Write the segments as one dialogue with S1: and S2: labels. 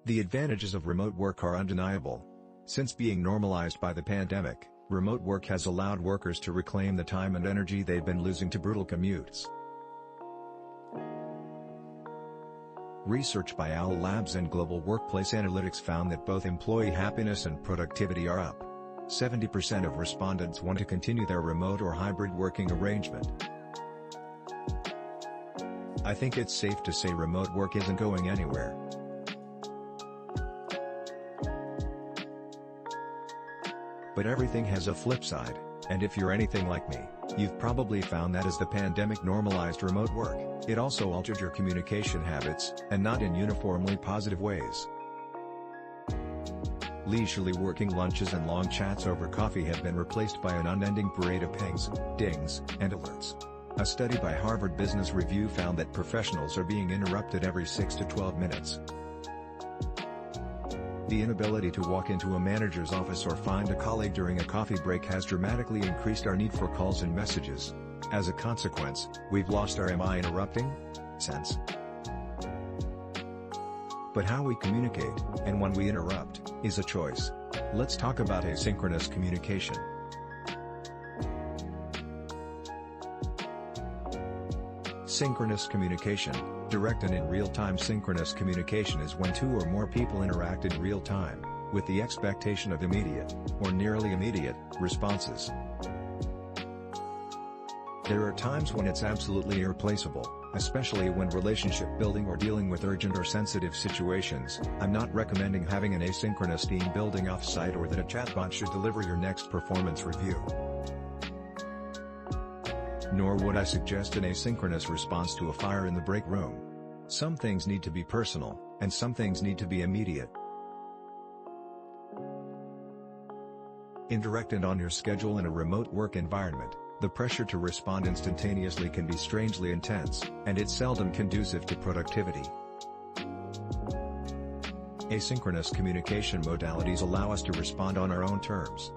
S1: The advantages of remote work are undeniable. Since being normalized by the pandemic, remote work has allowed workers to reclaim the time and energy they've been losing to brutal commutes. Research by Owl Labs and Global Workplace Analytics found that both employee happiness and productivity are up. 70% of respondents want to continue their remote or hybrid working arrangement. I think it's safe to say remote work isn't going anywhere. But everything has a flip side, and if you're anything like me, you've probably found that as the pandemic normalized remote work, it also altered your communication habits, and not in uniformly positive ways. Leisurely working lunches and long chats over coffee have been replaced by an unending parade of pings, dings, and alerts. A study by Harvard Business Review found that professionals are being interrupted every 6 to 12 minutes. The inability to walk into a manager's office or find a colleague during a coffee break has dramatically increased our need for calls and messages. As a consequence, we've lost our "am I interrupting?" sense. But how we communicate, and when we interrupt, is a choice. Let's talk about asynchronous communication. Synchronous communication, direct and in real-time synchronous communication is when two or more people interact in real time, with the expectation of immediate, or nearly immediate, responses. There are times when it's absolutely irreplaceable, especially when relationship building or dealing with urgent or sensitive situations. I'm not recommending having an asynchronous team building off-site or that a chatbot should deliver your next performance review. Nor would I suggest an asynchronous response to a fire in the break room. Some things need to be personal, and some things need to be immediate. Indirect and on your schedule in a remote work environment, the pressure to respond instantaneously can be strangely intense, and it's seldom conducive to productivity. Asynchronous communication modalities allow us to respond on our own terms.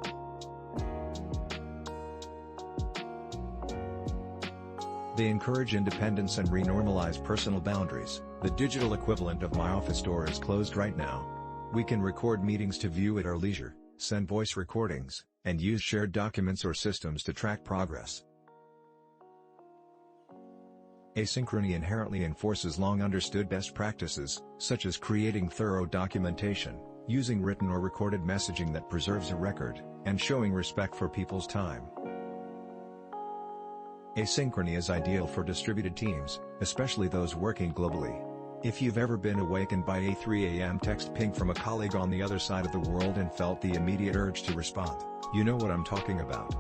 S1: They encourage independence and renormalize personal boundaries. The digital equivalent of my office door is closed right now. We can record meetings to view at our leisure, send voice recordings, and use shared documents or systems to track progress. Asynchrony inherently enforces long-understood best practices, such as creating thorough documentation, using written or recorded messaging that preserves a record, and showing respect for people's time. Asynchrony is ideal for distributed teams, especially those working globally. If you've ever been awakened by a 3 a.m. text ping from a colleague on the other side of the world and felt the immediate urge to respond, you know what I'm talking about.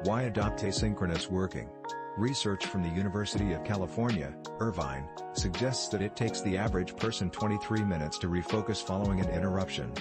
S1: Why adopt asynchronous working? Research from the University of California, Irvine, suggests that it takes the average person 23 minutes to refocus following an interruption,